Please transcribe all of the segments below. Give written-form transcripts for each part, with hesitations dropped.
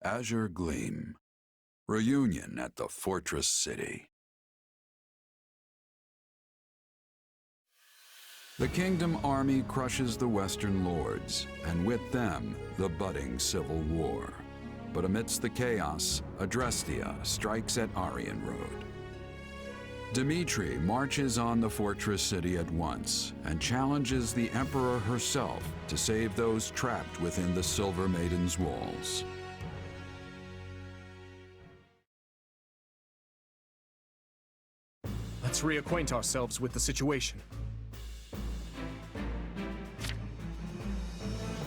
Azure Gleam. Reunion at the Fortress City. The Kingdom army crushes the Western Lords, and with them, the budding civil war. But amidst the chaos, Adrestia strikes at Aryan Road. Dimitri marches on the Fortress City at once and challenges the Emperor herself to save those trapped within the Silver Maiden's walls. Let's reacquaint ourselves with the situation.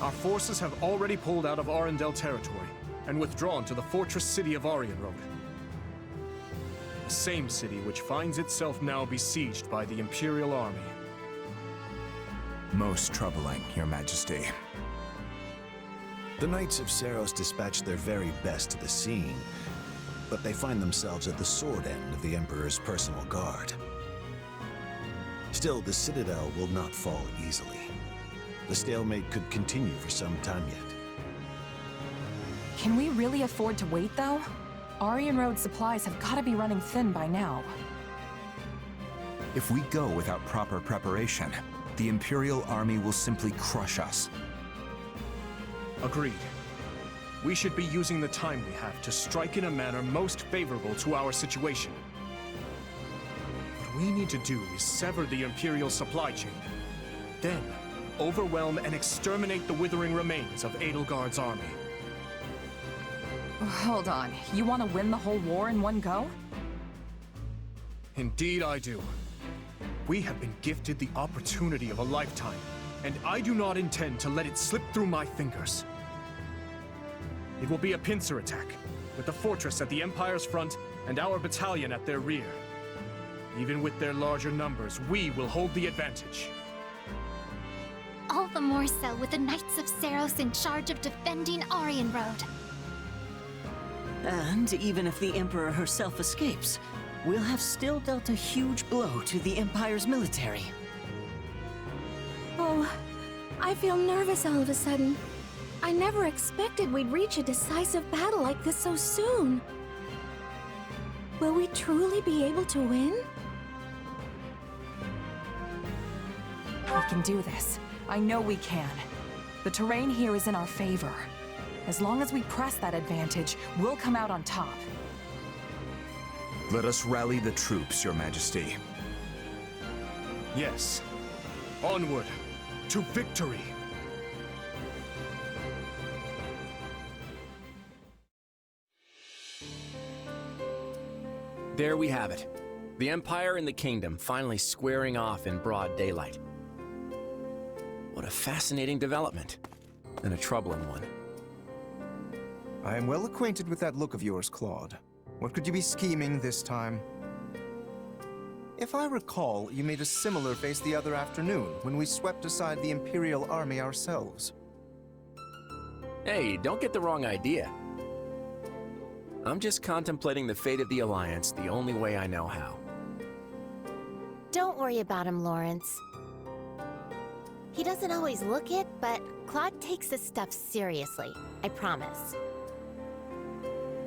Our forces have already pulled out of Arundel territory and withdrawn to the fortress city of Aryan Road. The same city which finds itself now besieged by the Imperial Army. Most troubling, Your Majesty. The Knights of Seiros dispatched their very best to the scene, but they find themselves at the sword end of the Emperor's personal guard. Still, the Citadel will not fall easily. The stalemate could continue for some time yet. Can we really afford to wait, though? Aryan Road supplies have got to be running thin by now. If we go without proper preparation, the Imperial Army will simply crush us. Agreed. We should be using the time we have to strike in a manner most favorable to our situation. What we need to do is sever the Imperial supply chain. Then, overwhelm and exterminate the withering remains of Edelgard's army. Hold on, you want to win the whole war in one go? Indeed I do. We have been gifted the opportunity of a lifetime, and I do not intend to let it slip through my fingers. It will be a pincer attack, with the fortress at the Empire's front and our battalion at their rear. Even with their larger numbers, we will hold the advantage. All the more so with the Knights of Seiros in charge of defending Aryan Road. And even if the Emperor herself escapes, we'll have still dealt a huge blow to the Empire's military. Oh, I feel nervous all of a sudden. I never expected we'd reach a decisive battle like this so soon. Will we truly be able to win? We can do this. I know we can. The terrain here is in our favor. As long as we press that advantage, we'll come out on top. Let us rally the troops, Your Majesty. Yes. Onward to victory! There we have it. The Empire and the Kingdom finally squaring off in broad daylight. What a fascinating development, and a troubling one. I am well acquainted with that look of yours, Claude. What could you be scheming this time? If I recall, you made a similar face the other afternoon when we swept aside the Imperial Army ourselves. Hey, don't get the wrong idea. I'm just contemplating the fate of the Alliance the only way I know how. Don't worry about him, Lawrence. He doesn't always look it, but Claude takes this stuff seriously. I promise.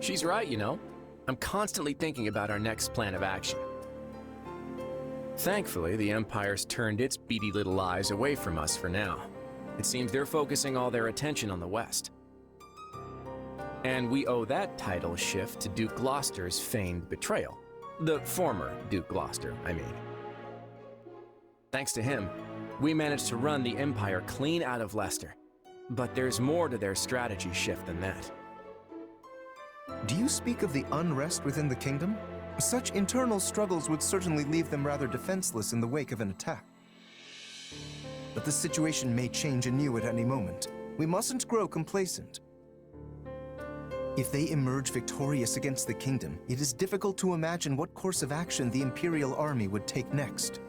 She's right, you know. I'm constantly thinking about our next plan of action. Thankfully, the Empire's turned its beady little eyes away from us for now. It seems they're focusing all their attention on the West. And we owe that title shift to Duke Gloucester's feigned betrayal. The former Duke Gloucester, I mean. Thanks to him, we managed to run the Empire clean out of Leicester. But there's more to their strategy shift than that. Do you speak of the unrest within the kingdom? Such internal struggles would certainly leave them rather defenseless in the wake of an attack. But the situation may change anew at any moment. We mustn't grow complacent. If they emerge victorious against the kingdom, it is difficult to imagine what course of action the Imperial Army would take next.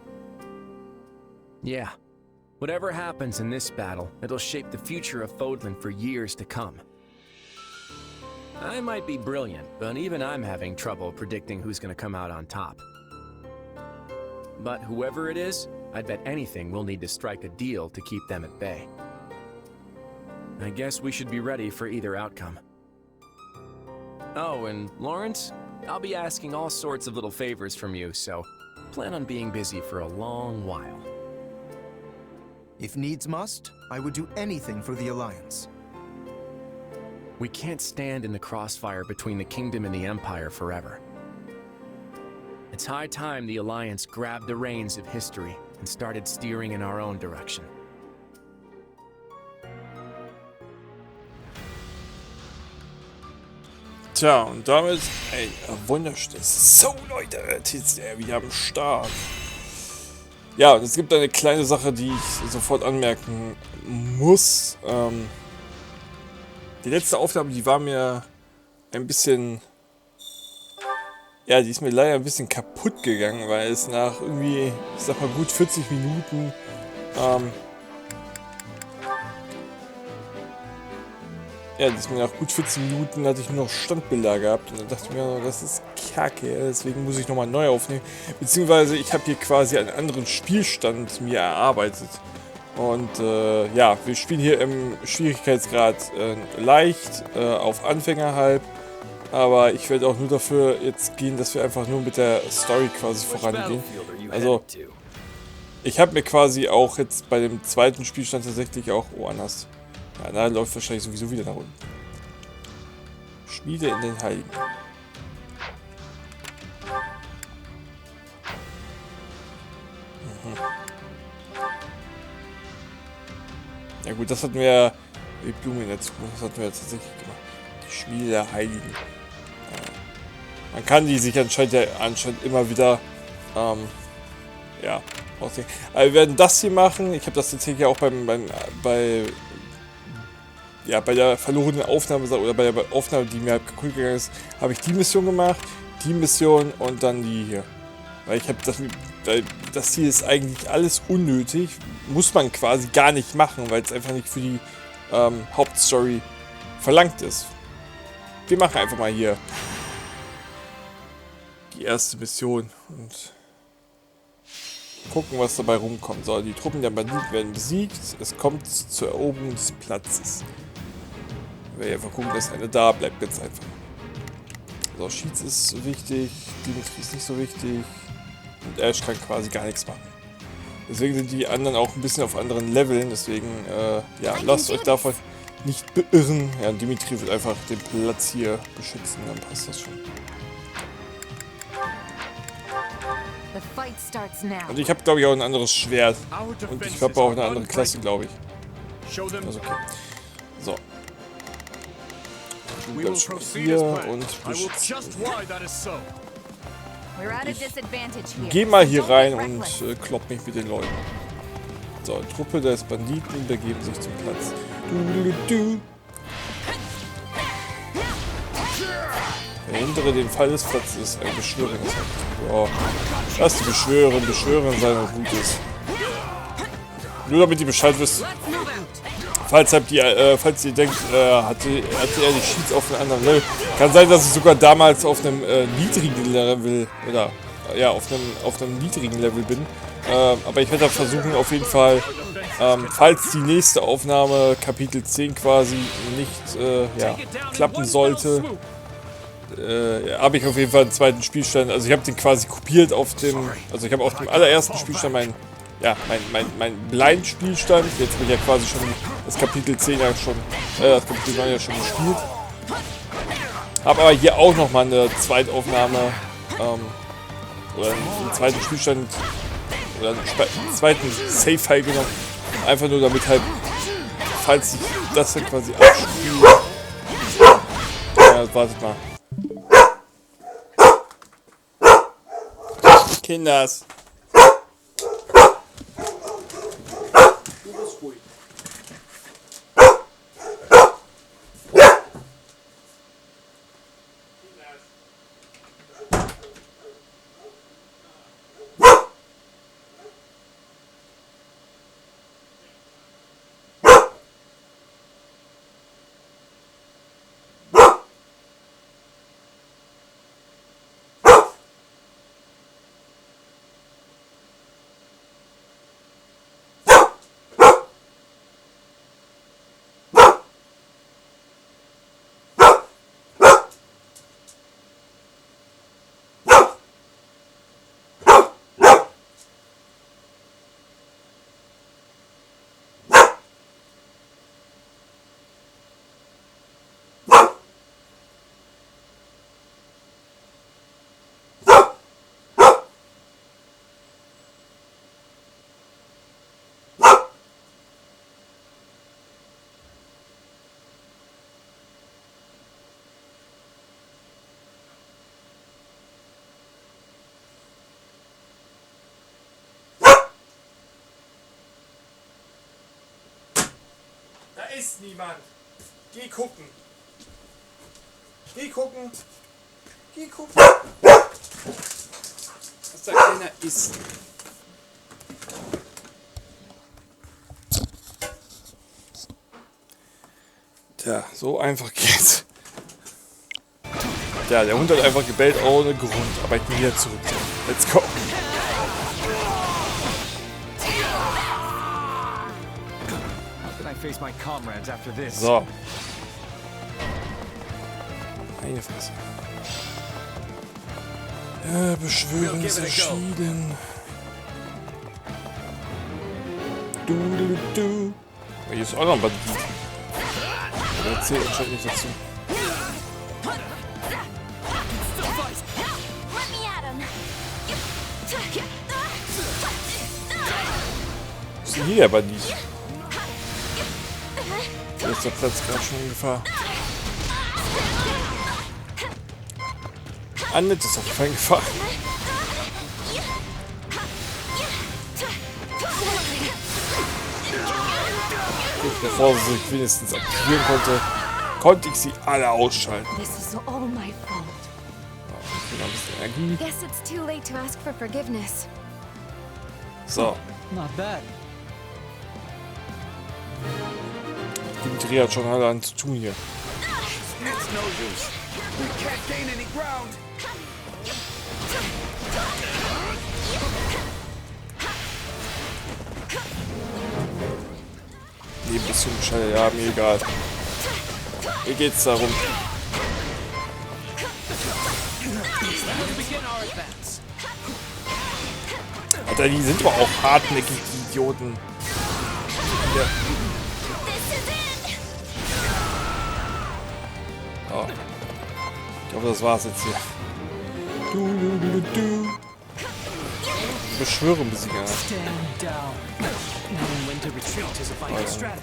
Yeah. Whatever happens in this battle, it'll shape the future of Fodlan for years to come. I might be brilliant, but even I'm having trouble predicting who's gonna come out on top. But whoever it is, I'd bet anything we'll need to strike a deal to keep them at bay. I guess we should be ready for either outcome. Oh, and Lawrence, I'll be asking all sorts of little favors from you, so plan on being busy for a long while. If needs must, I would do anything for the Alliance. We can't stand in the crossfire between the Kingdom and the Empire forever. It's high time the Alliance grabbed the reins of history and started steering in our own direction. Tja, und damit ein wunderschönes So, Leute, TC wieder am Start. Ja, und es gibt eine kleine Sache, die ich sofort anmerken muss. Die letzte Aufnahme, die war mir ein bisschen... Ja, die ist mir leider ein bisschen kaputt gegangen, weil es nach irgendwie, ich sag mal, gut 40 Minuten... Ja, das mir nach gut 14 Minuten hatte ich nur noch Standbilder gehabt und dann dachte ich mir, das ist kacke, deswegen muss ich nochmal neu aufnehmen. Beziehungsweise ich habe hier quasi einen anderen Spielstand mir erarbeitet. Und ja, wir spielen hier im Schwierigkeitsgrad leicht, auf Anfänger halb. Aber ich werde auch nur dafür jetzt gehen, dass wir einfach nur mit der Story quasi vorangehen. Also, ich habe mir quasi auch jetzt bei dem zweiten Spielstand tatsächlich auch anders. Ja, da läuft wahrscheinlich sowieso wieder nach unten. Spiele in den Heiligen. Ja gut, das hatten wir die Blume in der Zukunft, das hatten wir jetzt tatsächlich gemacht. Die Spiele der Heiligen. Man kann die sich anscheinend immer wieder ja, aussehen. Aber wir werden das hier machen. Ich habe das tatsächlich auch bei der verlorenen Aufnahme oder bei der Aufnahme, die mir halt kaputt gegangen ist, habe ich die Mission gemacht, die Mission und dann die hier. Weil ich habe das hier ist eigentlich alles unnötig, muss man quasi gar nicht machen, weil es einfach nicht für die Hauptstory verlangt ist. Wir machen einfach mal hier die erste Mission und gucken, was dabei rumkommt. So, die Truppen der Banditen werden besiegt, es kommt zur Eroberung des Platzes. Wir einfach gucken, dass einer da bleibt, ganz einfach. So, Sheets ist wichtig, Dimitri ist nicht so wichtig und Ash kann quasi gar nichts machen. Deswegen sind die anderen auch ein bisschen auf anderen Leveln, deswegen, ja, lasst euch davon nicht beirren. Ja, Dimitri wird einfach den Platz hier beschützen, dann passt das schon. Und ich habe, glaube ich, auch ein anderes Schwert. Und ich habe auch eine andere Klasse, glaube ich. Also okay. So. Du bleibst schon hier und beschützt. Geh mal hier rein und klopp mich mit den Leuten. So, Truppe des Banditen begeben sich zum Platz. Verhindere den Fall des Platzes. Ein Beschwören ist halt. Oh. Lass die beschwören sein und gut ist. Nur damit ihr Bescheid wisst. Falls ihr denkt, hatte er die Sheets auf einem anderen Level. Kann sein, dass ich sogar damals auf einem niedrigen Level, oder ja, auf einem niedrigen Level bin. Aber ich werde versuchen, auf jeden Fall, falls die nächste Aufnahme, Kapitel 10 quasi, nicht ja, klappen sollte, habe ich auf jeden Fall einen zweiten Spielstand. Also ich habe den quasi kopiert auf dem, also ich habe auf dem allerersten Spielstand mein Blind-Spielstand. Jetzt habe ich ja quasi schon das Kapitel 10 ja schon, das Kapitel 9 ja schon gespielt. Habe aber hier auch nochmal eine Zweitaufnahme, oder einen zweiten Spielstand, oder einen zweiten Save-File genommen. Einfach nur damit halt, falls ich das dann quasi abspiele. Ja, wartet mal. Kinders. ist niemand. Geh gucken. Geh gucken. Geh gucken. Was da keiner ist. Tja, so einfach geht's. Ja, der Hund hat einfach gebellt ohne Grund, aber ich bin wieder zurück. Let's go. So. Meine Fresse. Ja, beschwören ist erschienen. Du. Hier ist auch noch ein Bandit. Aber erzählt anscheinend nicht dazu. Was ist denn hier der Bandit? Hier ist der Platz gerade schon in Gefahr. Annette ist auf jeden Fall in Gefahr. Gut, bevor sie sich wenigstens aktivieren konnte ich sie alle ausschalten. This is all my fault. Noch ein bisschen Energie. Guess it's too late to ask for forgiveness. So. Not bad. Dimitri hat schon allerhand zu tun hier. Nee, ein bisschen Scheiße, ja, mir egal. Mir geht's darum. Alter, die sind aber auch hartnäckig, die Idioten. Ja. Oh. Ich hoffe, das war's jetzt hier. Beschwören Besieger.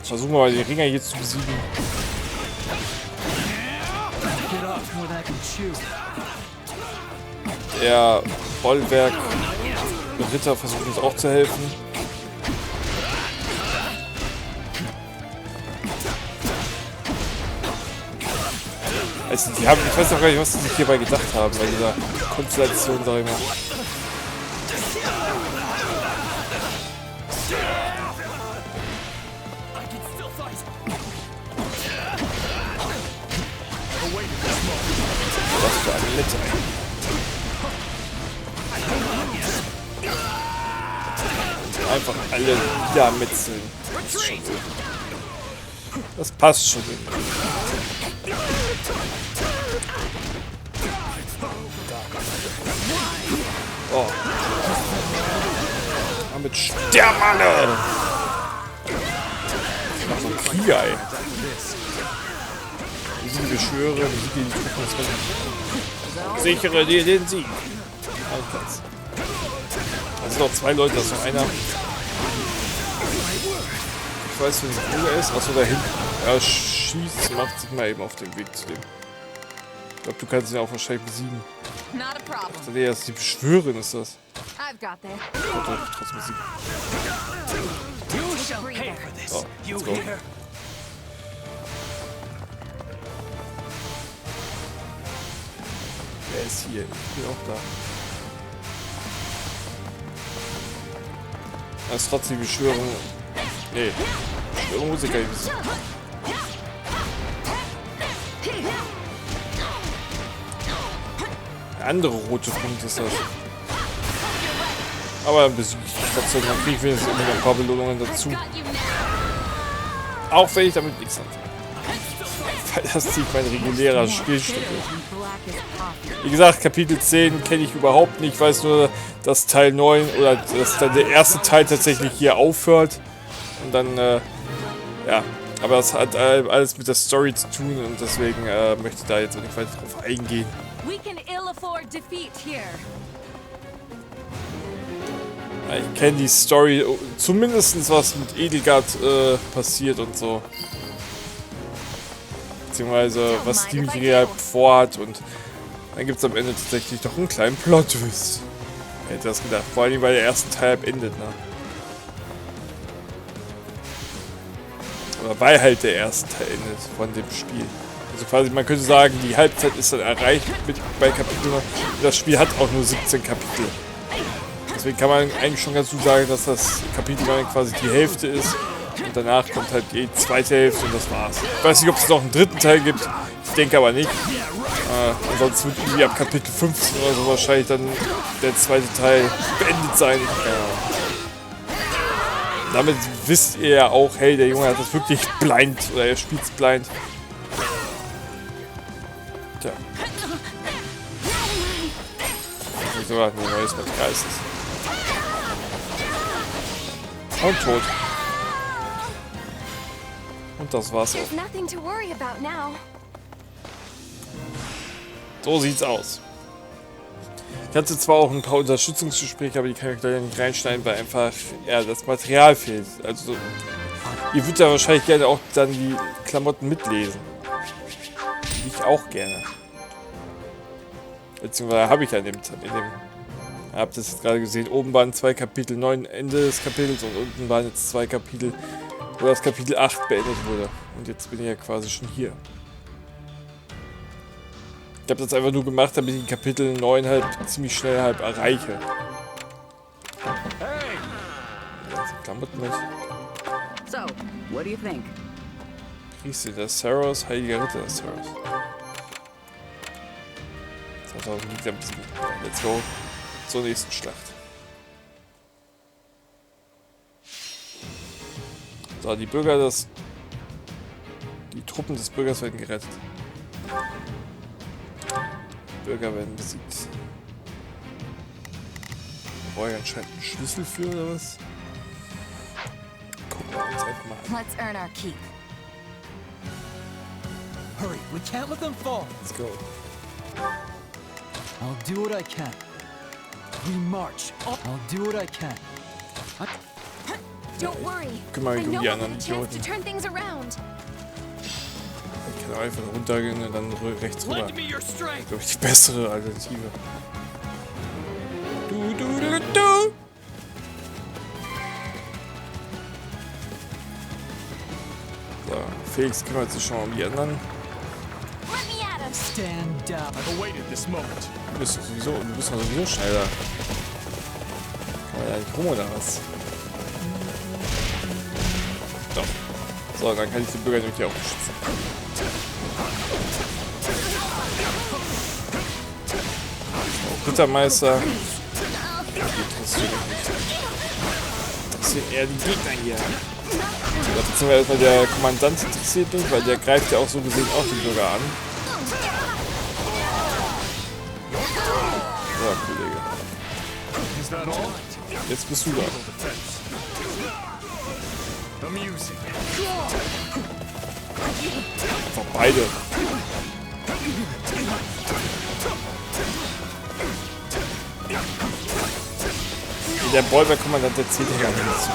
Versuchen wir mal, die Ringer hier zu besiegen. Der Bollwerk-Ritter versucht uns auch zu helfen. Also ich weiß auch gar nicht, was sie sich hierbei gedacht haben, bei dieser Konstellation, sag ich mal. Was für eine Mitte. Einfach alle wieder metzeln. Das passt schon. Oh. Damit sterben alle! Ach so, Krieger, ey. Die Beschwöre, die Truppen. Sichere dir den Sieg. Da sind noch zwei Leute, das ist noch einer. Ich weiß, wo er ist. Achso, da hinten. Er schießt, macht sich mal eben auf den Weg zu dem. Ich glaube, du kannst ihn auch wahrscheinlich besiegen. Nee, das ist die Beschwörerin, ist das. Trotzdem besiegen. So, let's go. Wer ist hier? Ich bin auch da. Das ist trotzdem die Beschwörung. Nee. Beschwörung muss ich gar nicht besiegen. Der andere rote Punkt ist das. Aber dann besiege ich trotzdem. Dann kriege ich wenigstens immer noch ein paar Belohnungen dazu. Auch wenn ich damit nichts habe. Weil das nicht mein regulärer Spielstück ist. Wie gesagt, Kapitel 10 kenne ich überhaupt nicht. Ich weiß nur, dass Teil 9 oder dass dann der erste Teil tatsächlich hier aufhört. Und dann, ja. Aber das hat alles mit der Story zu tun und deswegen möchte ich da jetzt nicht weiter drauf eingehen. Ich kenne die Story, zumindest was mit Edelgard passiert und so. Beziehungsweise was Dimitri halt vorhat und dann gibt es am Ende tatsächlich doch einen kleinen Plot-Twist. Wer hätte das gedacht? Vor allem, weil der erste Teil endet, ne? Oder Oder weil halt der erste Teil endet von dem Spiel. Also quasi, man könnte sagen, die Halbzeit ist dann erreicht bei Kapitel 9. Und das Spiel hat auch nur 17 Kapitel. Deswegen kann man eigentlich schon ganz gut sagen, dass das Kapitel 9 quasi die Hälfte ist. Und danach kommt halt die zweite Hälfte und das war's. Ich weiß nicht, ob es noch einen dritten Teil gibt. Ich denke aber nicht. Ansonsten wird irgendwie ab Kapitel 15 oder so wahrscheinlich dann der zweite Teil beendet sein. Damit wisst ihr ja auch, hey, der Junge hat das wirklich blind, oder er spielt's blind. Tja. Wieso hat ein neues mit Geistes? Und tot. Und das war's auch. So sieht's aus. Ich hatte zwar auch ein paar Unterstützungsgespräche, aber die kann ich leider nicht reinschneiden, weil einfach ja, das Material fehlt. Also ihr würdet ja wahrscheinlich gerne auch dann die Klamotten mitlesen. Ich auch gerne. Beziehungsweise habe ich ja in dem ihr habt das jetzt gerade gesehen, oben waren 2 Kapitel 9 Ende des Kapitels und unten waren jetzt 2 Kapitel, wo das Kapitel 8 beendet wurde. Und jetzt bin ich ja quasi schon hier. Ich habe das einfach nur gemacht, damit ich Kapitel 9 halt ziemlich schnell halt erreiche. Hey! Klamotten mit. So, what do you think? Priester der Saros, heiliger Ritter der Saros. 2000 liegt am Sieg. Let's go zur nächsten Schlacht. So, die Truppen des Bürgers werden gerettet. Bürger werden besiegt. Brauche ich anscheinend einen Schlüssel für oder was? Gucken wir uns einfach mal an. Let's earn our keep. Hurry, we can't let them fall. Let's go. I'll do what I can. We march. I'll do what I can. Don't worry. Kümmere mich um die anderen chance to Idioten. turn things around. Ich kann einfach runtergehen und dann rechts rüber. Das ist, glaube ich, die bessere Alternative. Du. So, Felix kümmert sich schon mal um die anderen. Stand down. I've awaited this moment. Du bist noch sowieso schneller. Kann man ja nicht rum oder was? Doch. So, dann kann ich die Bürger nämlich auch beschützen. So, Rittermeister. Die interessiert mich nicht. Das sind eher die Gegner hier. Ja, beziehungsweise der Kommandant interessiert mich, weil der greift ja auch so gesehen auch die Bürger an. So, Kollege. Jetzt bist du da. Einfach beide. Der Bollwerk-Kommandant erzählt ja gar nichts.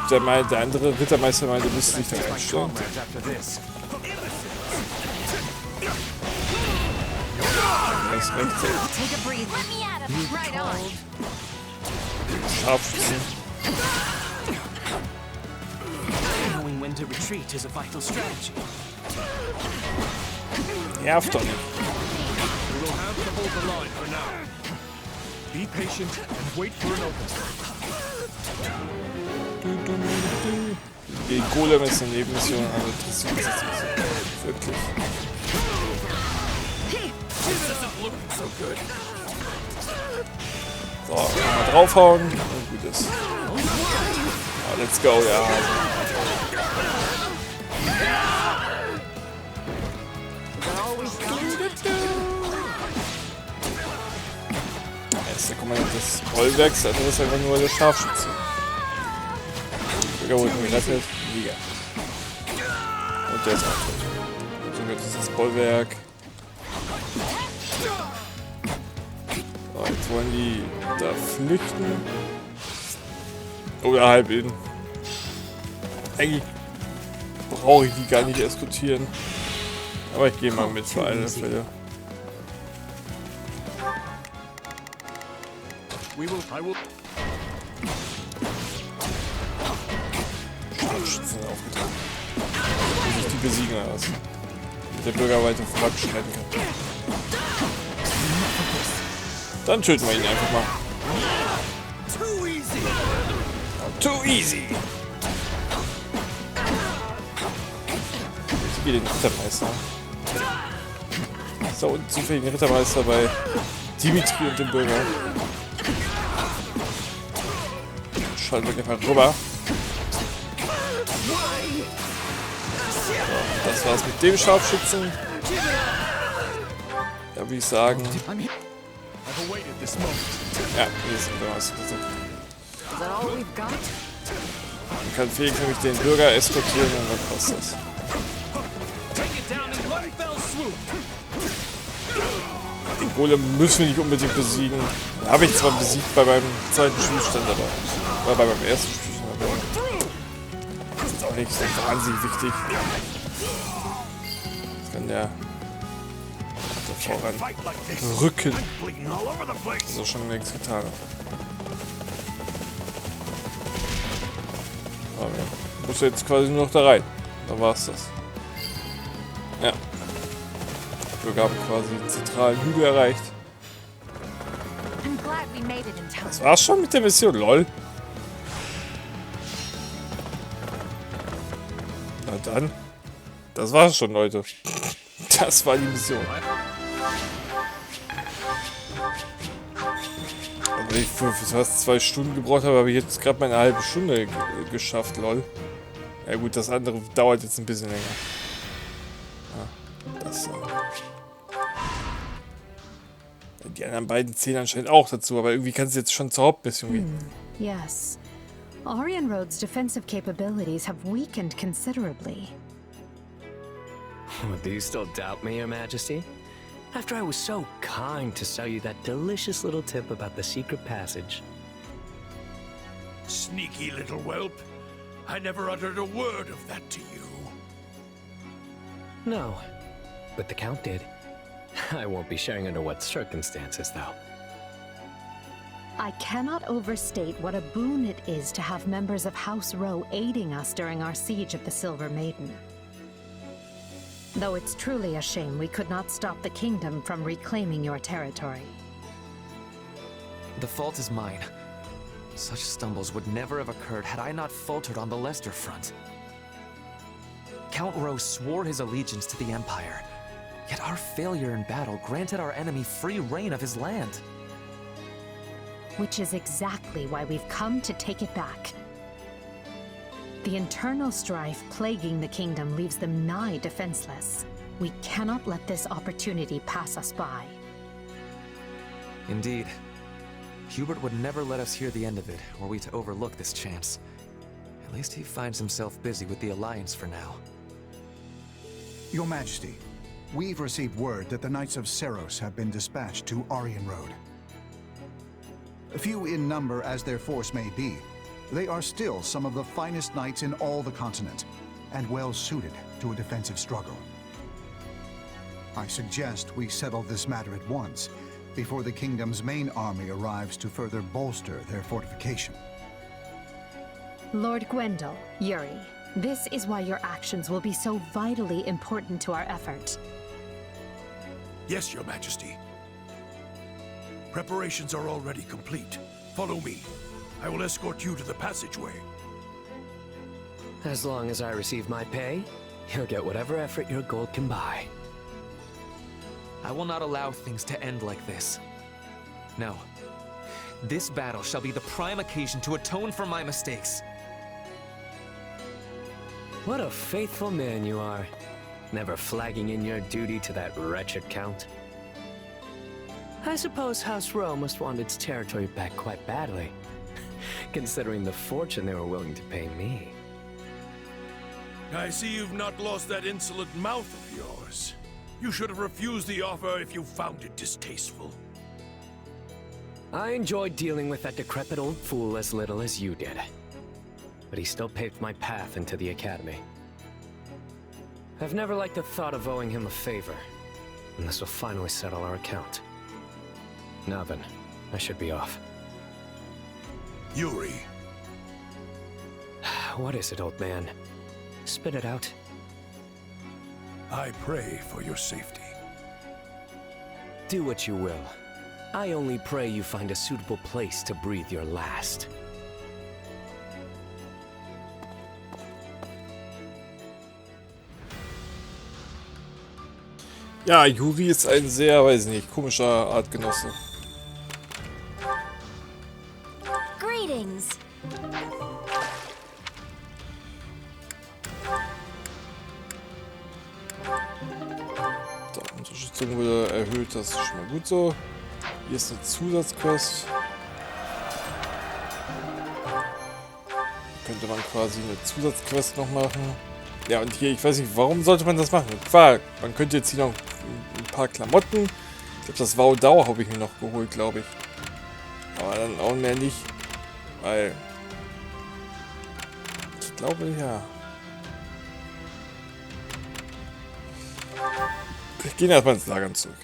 Wenn der andere Rittermeister meinte, du müsstest dich da einstellen. Das rechts. Scharfschützen. Knowing when to retreat is a vital strategy. Nerv doch nicht. Be patient and wait for an opening. Die Golem ist eine Nebenmission, aber interessiert mich jetzt nicht wirklich. So, mal draufhauen und gut ist. Oh, let's go, ja. Der Kommandant des Bollwerks, der andere ist einfach nur der Scharfschütze. Bürger wurde gerettet, Liga. Und der ist auch tot. So, jetzt ist das Bollwerk. So, jetzt wollen die da flüchten. Oder halb in. Eigentlich brauche ich die gar nicht eskortieren. Aber ich gehe mal mit für alle Fälle. Stufen aufgetragen. Muss ich die besiegen oder was? Damit der Bürger weiter voranschreiten kann. Dann töten wir ihn einfach mal. Too easy! Ich gehe den Rittermeister. Ist da unten zufällig ein Rittermeister bei Dimitri und dem Bürger. Schalten wir einfach rüber. So, das war's mit dem Scharfschützen. Ja, würde ich sagen. Ja, hier ist ein Bürgermeister. Dann kann Felix nämlich den Bürger eskortieren und dann passt das. Den Golem müssen wir nicht unbedingt besiegen. Den habe ich zwar besiegt bei meinem zweiten Spielstand, aber war bei meinem ersten Spielstand. Aber das ist auch nicht so wahnsinnig wichtig. Jetzt kann der voran rücken. Das ist auch schon längst getan. Aber ja, muss jetzt quasi nur noch da rein. Dann war's das. Ja. Wir haben quasi den zentralen Hügel erreicht. Das war's schon mit der Mission, lol. Na dann. Das war's schon, Leute. Das war die Mission. Also ich für fast 2 Stunden gebraucht habe, habe ich jetzt gerade mal eine halbe Stunde geschafft, lol. Ja gut, das andere dauert jetzt ein bisschen länger. Ja, das die anderen beiden zählen anscheinend auch dazu, aber irgendwie kann es jetzt schon zur Hauptmission gehen. Yes. Orion Road's defensive capabilities have weakened considerably. Do you still doubt me, Your Majesty? After I was so kind to sell you that delicious little tip about the secret passage. Sneaky little whelp. I never uttered a word of that to you. No, but the Count did. I won't be sharing under what circumstances, though. I cannot overstate what a boon it is to have members of House Rowe aiding us during our siege of the Silver Maiden. Though it's truly a shame we could not stop the kingdom from reclaiming your territory. The fault is mine. Such stumbles would never have occurred had I not faltered on the Leicester front. Count Rowe swore his allegiance to the Empire, yet our failure in battle granted our enemy free reign of his land. Which is exactly why we've come to take it back. The internal strife plaguing the kingdom leaves them nigh defenseless. We cannot let this opportunity pass us by. Indeed. Hubert would never let us hear the end of it, were we to overlook this chance. At least he finds himself busy with the Alliance for now. Your Majesty, we've received word that the Knights of Seiros have been dispatched to Orion Road. Few in number as their force may be, they are still some of the finest knights in all the continent, and well suited to a defensive struggle. I suggest we settle this matter at once, before the kingdom's main army arrives to further bolster their fortification. Lord Gwendol, Yuri, this is why your actions will be so vitally important to our effort. Yes, Your Majesty. Preparations are already complete. Follow me. I will escort you to the passageway. As long as I receive my pay, you'll get whatever effort your gold can buy. I will not allow things to end like this. No. This battle shall be the prime occasion to atone for my mistakes. What a faithful man you are. Never flagging in your duty to that wretched Count. I suppose House Rowe must want its territory back quite badly, considering the fortune they were willing to pay me. I see you've not lost that insolent mouth of yours. You should have refused the offer if you found it distasteful. I enjoyed dealing with that decrepit old fool as little as you did. But he still paved my path into the Academy. I've never liked the thought of owing him a favor, and this will finally settle our account. Now then, I should be off. Yuri. What is it, old man? Spit it out. I pray for your safety. Do what you will. I only pray you find a suitable place to breathe your last. Ja, Yuri ist ein sehr, weiß nicht, komischer Artgenosse. Greetings. So, Unterstützung wurde erhöht, das ist schon mal gut so. Hier ist eine Zusatzquest. Könnte man quasi eine Zusatzquest noch machen. Ja, und hier, ich weiß nicht, warum sollte man das machen? Klar, man könnte jetzt hier noch ein paar Klamotten. Ich glaube, das Wow-Dau habe ich mir noch geholt, glaube ich. Aber dann auch mehr nicht. Weil... Ich glaube, ja. Ich gehe erstmal ins Lager zurück.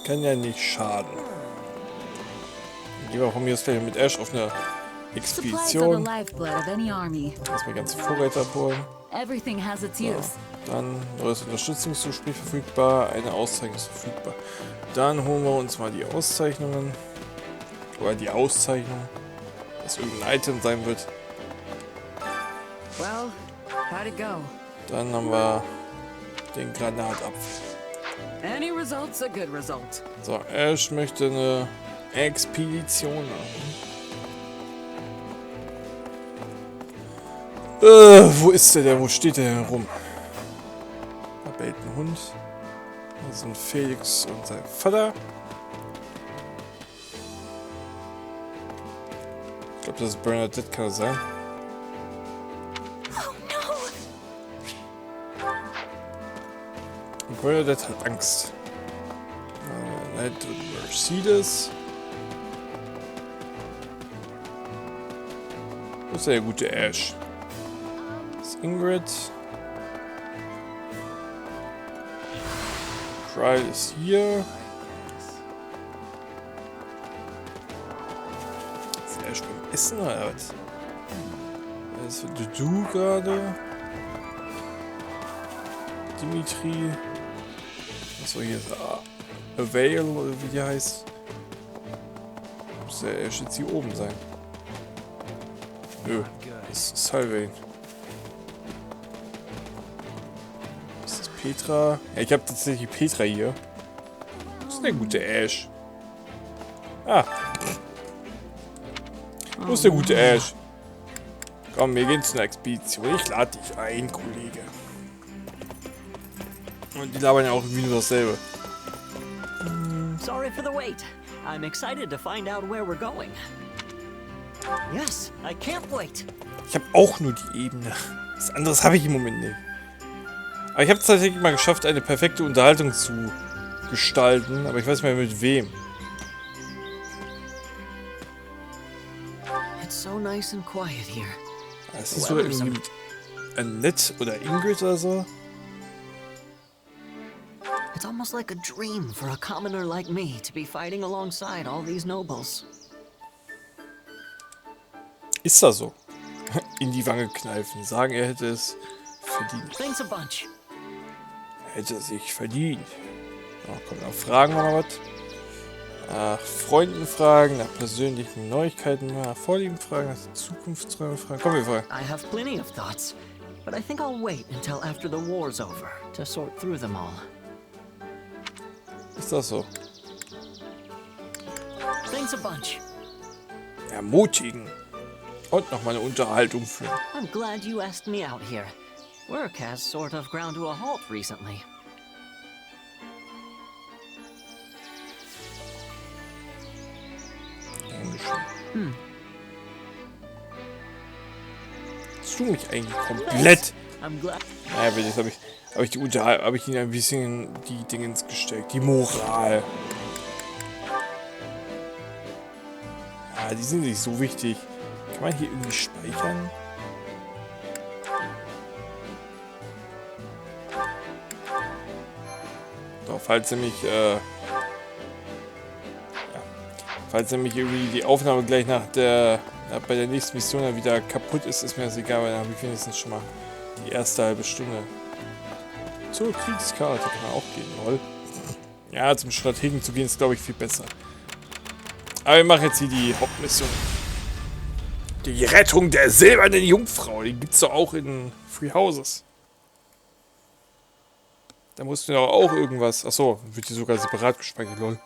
Kann ja nicht schaden. Gehen wir von mir aus vielleicht mit Ash auf eine Expedition. Erstmal ganz Vorräte abholen. So, dann neues Unterstützungsgespräch verfügbar, eine Auszeichnung ist verfügbar. Dann holen wir uns mal die Auszeichnungen. Oder die Auszeichnung. Was irgendein Item sein wird. Well, how'd it go? Dann haben wir den Granatapfel. Any result's a good result. So, Ash möchte eine Expedition machen. Wo ist der denn? Wo steht der denn rum? Da bellt ein Hund. Hier sind Felix und sein Vater. Ich glaube, das ist Bernadette, kann das sein? Bernadette hat Angst. Ned und Mercedes. Wo ist der gute Ash? Das ist Ingrid. Trial ist hier. Ist Ash beim Essen oder was? Das ist der Du gerade. Dimitri. Achso, hier ist Avail, oder wie die heißt. Muss der Ash jetzt hier oben sein? Nö, das ist Sylvain. Das ist Petra. Ja, ich habe tatsächlich Petra hier. Das ist der gute Ash. Ah. Wo ist der gute Ash? Komm, wir gehen zu einer Expedition. Ich lade dich ein, Kollege. Und die labern ja auch irgendwie nur dasselbe. Sorry for the wait. I'm excited to find out where we're going. Yes, I can't wait. Ich habe auch nur die Ebene. Was anderes habe ich im Moment nicht. Aber ich habe es tatsächlich mal geschafft, eine perfekte Unterhaltung zu gestalten. Aber ich weiß nicht mehr mit wem. It's so nice and quiet here. Es ist sogar irgendwie mit Annette oder Ingrid oder so. It's almost like a dream for a commoner like me to be fighting alongside all these nobles. Ist das so? In die Wange kneifen. Sagen, er hätte es verdient. Thanks a bunch. Hätte er sich verdient. So, komm, dann fragen wir mal was. Nach Freunden fragen, nach persönlichen Neuigkeiten, nach Vorlieben fragen, nach Zukunftsträumen fragen. Komm, wir fragen. I have plenty of thoughts, but I think I'll wait until after the war's over to sort through them all. Ist das so? Thanks a bunch. Ermutigen. Und noch mal eine Unterhaltung führen. I'm glad you asked me out here. Work has sort of ground to a halt recently. Hast du mich eigentlich komplett? I'm glad. Naja, jetzt habe ich ihnen ein bisschen die Dingens gesteckt. Die Moral. Ja, die sind nicht so wichtig. Kann man hier irgendwie speichern? So, falls nämlich, ja. Falls nämlich irgendwie die Aufnahme gleich nach der, bei der nächsten Mission dann wieder kaputt ist, ist mir das egal, weil dann habe ich wenigstens schon mal die erste halbe Stunde. Zur Kriegskarte kann man auch gehen, lol. Ja, zum Strategen zu gehen ist, glaube ich, viel besser. Aber wir machen jetzt hier die Hauptmission. Die Rettung der silbernen Jungfrau. Die gibt es doch auch in Free Houses. Da mussten wir doch auch irgendwas... Achso, wird die sogar separat gespeichert, lol.